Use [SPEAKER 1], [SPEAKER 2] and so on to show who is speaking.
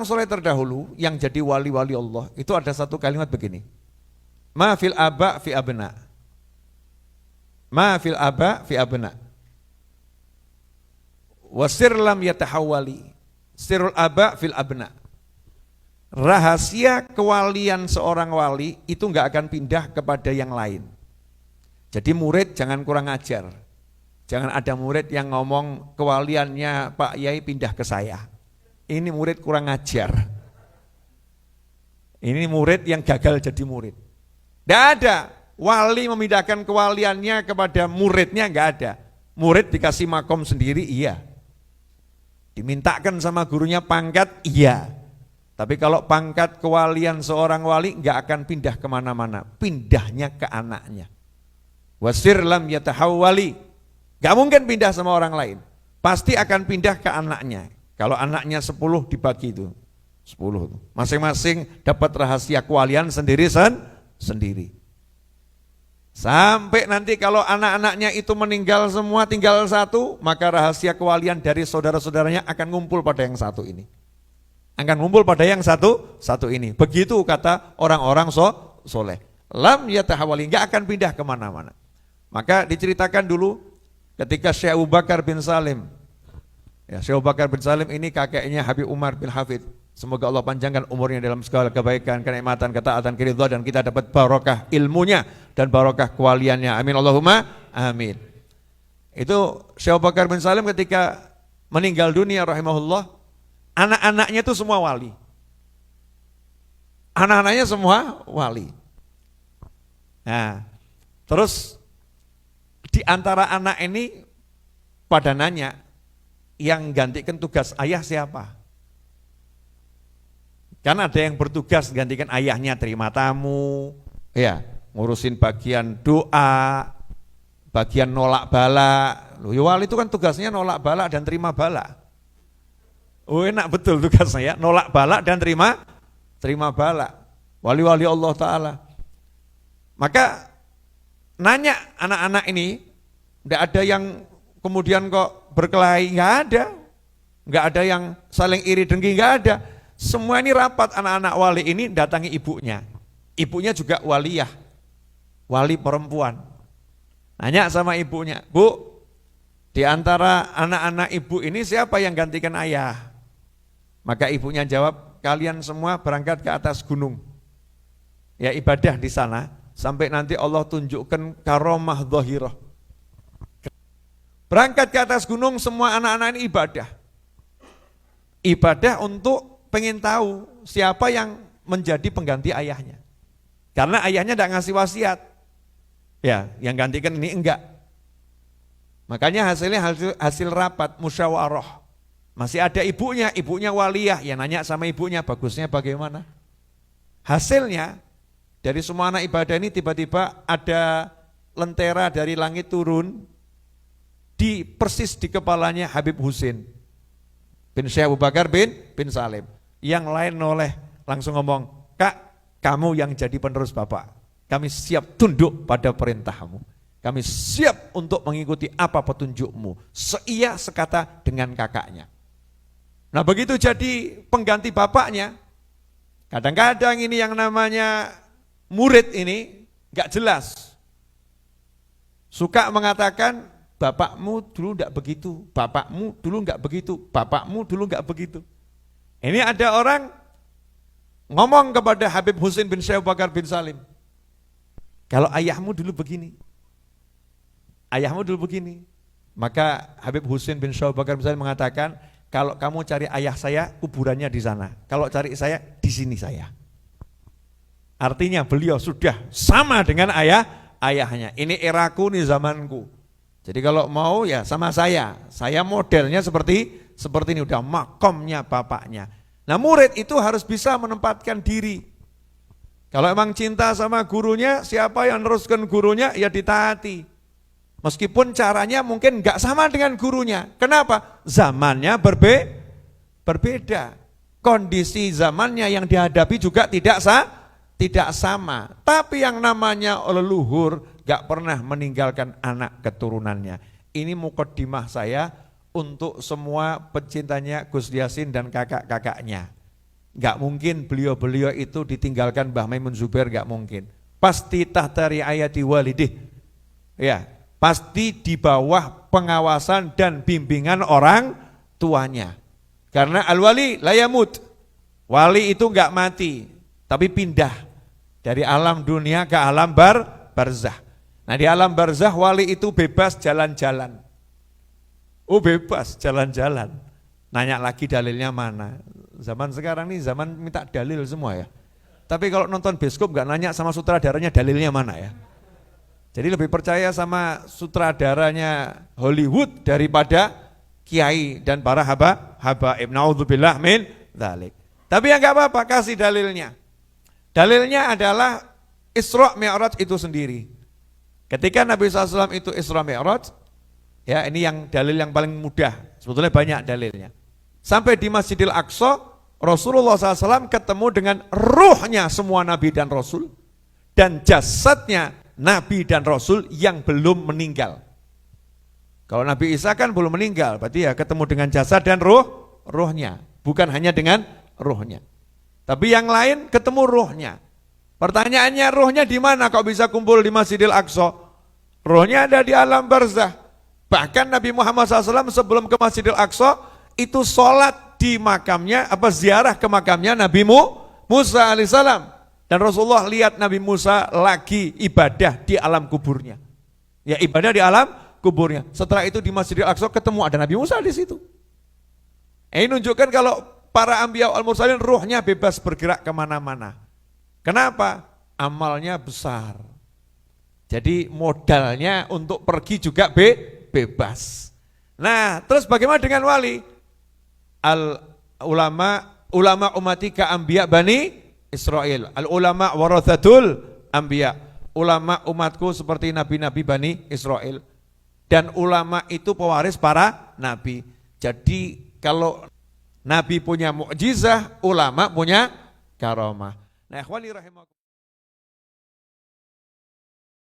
[SPEAKER 1] orang soleh terdahulu yang jadi wali-wali Allah itu ada satu kalimat begini. Ma fil aba fi abna. Ma fil aba fi abna. Wasir lam yatahawali. Sirul aba fil abna. Rahasia kewalian seorang wali itu enggak akan pindah kepada yang lain. Jadi murid jangan kurang ajar. Jangan ada murid yang ngomong kewaliannya Pak Yai pindah ke saya. Ini murid kurang ajar. Ini murid yang gagal jadi murid. Tidak ada wali memindahkan kewaliannya kepada muridnya, enggak ada. Murid dikasih makom sendiri, iya. Dimintakan sama gurunya pangkat, iya. Tapi kalau pangkat kewalian seorang wali enggak akan pindah kemana-mana. Pindahnya ke anaknya. Wasir lam yatahawwali. Enggak mungkin pindah sama orang lain. Pasti akan pindah ke anaknya. Kalau anaknya 10 dibagi itu. 10 itu. Masing-masing dapat rahasia kewalian sendiri. Sampai nanti kalau anak-anaknya itu meninggal semua tinggal satu, maka rahasia kewalian dari saudara-saudaranya akan ngumpul pada yang satu ini. Akan ngumpul pada yang satu ini. Begitu kata orang-orang soleh. Lam yatahawali, enggak akan pindah kemana-mana. Maka diceritakan dulu ketika Syekh Abu Bakar bin Salim. Ya, Syekh Abu Bakar bin Salim ini kakeknya Habib Umar bin Hafid. Semoga Allah panjangkan umurnya dalam segala kebaikan, kenikmatan, ketaatan, keridhaan, dan kita dapat barokah ilmunya dan barokah kewaliannya. Amin Allahumma amin. Itu Syekh Abu Bakar bin Salim ketika meninggal dunia rahimahullah, anak-anaknya itu semua wali. Anak-anaknya semua wali. Nah, terus di antara anak ini pada nanya, yang gantikan tugas ayah siapa? Kan ada yang bertugas gantikan ayahnya terima tamu, ya, ngurusin bagian doa, bagian nolak bala. Loh, ya wali itu kan tugasnya nolak bala dan terima bala. Oh, enak betul tugasnya ya, nolak bala dan terima bala. Wali-wali Allah Ta'ala. Maka nanya anak-anak ini, tidak ada yang kemudian kok berkelahi, nggak ada yang saling iri dengki, nggak ada. Semua ini rapat, anak-anak wali ini datangi ibunya. Ibunya juga waliyah, wali perempuan. Nanya sama ibunya, Bu, di antara anak-anak ibu ini siapa yang gantikan ayah? Maka ibunya jawab, kalian semua berangkat ke atas gunung. Ya ibadah di sana, sampai nanti Allah tunjukkan karomah dhahirah. Berangkat ke atas gunung, semua anak-anak ini ibadah. Ibadah untuk pengen tahu siapa yang menjadi pengganti ayahnya. Karena ayahnya tidak ngasih wasiat. Ya, yang gantikan ini enggak. Makanya hasilnya hasil rapat musyawarah. Masih ada ibunya waliyah, ya nanya sama ibunya bagusnya bagaimana. Hasilnya dari semua anak ibadah ini tiba-tiba ada lentera dari langit turun persis di kepalanya Habib Husin bin Syekh Abu Bakar bin Salim. Yang lain noleh langsung ngomong, Kak, kamu yang jadi penerus Bapak. Kami siap tunduk pada perintahmu. Kami siap untuk mengikuti apa petunjukmu. Seia sekata dengan kakaknya. Nah begitu jadi pengganti bapaknya, kadang-kadang ini yang namanya murid ini gak jelas. Suka mengatakan, bapakmu dulu enggak begitu, bapakmu dulu enggak begitu, bapakmu dulu enggak begitu. Ini ada orang ngomong kepada Habib Husin bin Syekh Abu Bakar bin Salim, kalau ayahmu dulu begini, ayahmu dulu begini. Maka Habib Husin bin Syekh Abu Bakar bin Salim mengatakan, kalau kamu cari ayah saya, kuburannya di sana. Kalau cari saya, di sini saya. Artinya beliau sudah sama dengan ayahnya. Ini eraku, ini zamanku. Jadi kalau mau ya sama saya modelnya seperti ini, udah makomnya bapaknya. Nah murid itu harus bisa menempatkan diri. Kalau emang cinta sama gurunya, siapa yang meneruskan gurunya ya ditaati. Meskipun caranya mungkin enggak sama dengan gurunya. Kenapa? Zamannya berbeda. Kondisi zamannya yang dihadapi juga tidak sama. Tapi yang namanya leluhur gak pernah meninggalkan anak keturunannya. Ini mukaddimah saya untuk semua pecintanya Gus Yasin dan kakak-kakaknya. Nggak mungkin beliau-beliau itu ditinggalkan Mbah Maimun Zubair, nggak mungkin. Pasti tahta riayati walidih. Ya, pasti di bawah pengawasan dan bimbingan orang tuanya. Karena al-wali la yamut. Wali itu nggak mati, tapi pindah dari alam dunia ke alam barzah. Nah, di alam barzah wali itu bebas jalan-jalan. Oh, bebas jalan-jalan. Nanya lagi dalilnya mana? Zaman sekarang nih zaman minta dalil semua ya. Tapi kalau nonton bioskop nggak nanya sama sutradaranya dalilnya mana ya. Jadi lebih percaya sama sutradaranya Hollywood daripada kiai dan para habaib. Naudzubillah min dzalik. Tapi ya nggak apa-apa, kasih dalilnya. Dalilnya adalah Isra Mi'raj itu sendiri. Ketika Nabi SAW itu Isra Mi'raj, ya ini yang dalil yang paling mudah. Sebetulnya banyak dalilnya. Sampai di Masjidil Aqsa, Rasulullah SAW ketemu dengan ruhnya semua Nabi dan Rasul, dan jasadnya Nabi dan Rasul yang belum meninggal. Kalau Nabi Isa kan belum meninggal, berarti ya ketemu dengan jasad dan ruhnya, bukan hanya dengan ruhnya. Tapi yang lain ketemu ruhnya. Pertanyaannya, ruhnya di mana kok bisa kumpul di Masjidil Aqsa? Ruhnya ada di alam barzah. Bahkan Nabi Muhammad SAW sebelum ke Masjidil Aqsa itu sholat di makamnya, ziarah ke makamnya Nabi Musa alaihissalam. Dan Rasulullah lihat Nabi Musa lagi ibadah di alam kuburnya. Ya, ibadah di alam kuburnya. Setelah itu di Masjidil Aqsa ketemu ada Nabi Musa di situ. Ini menunjukkan kalau para anbiya wal mursalin ruhnya bebas bergerak kemana-mana. Kenapa? Amalnya besar. Jadi modalnya untuk pergi juga bebas. Nah, terus bagaimana dengan wali? Ulama umati ka anbiya bani Israel. Al ulama warathatul anbiya. Ulama umatku seperti nabi-nabi bani Israel. Dan ulama itu pewaris para nabi. Jadi kalau nabi punya mukjizah, ulama punya karamah. Nah, ikhwani rahimakumullah.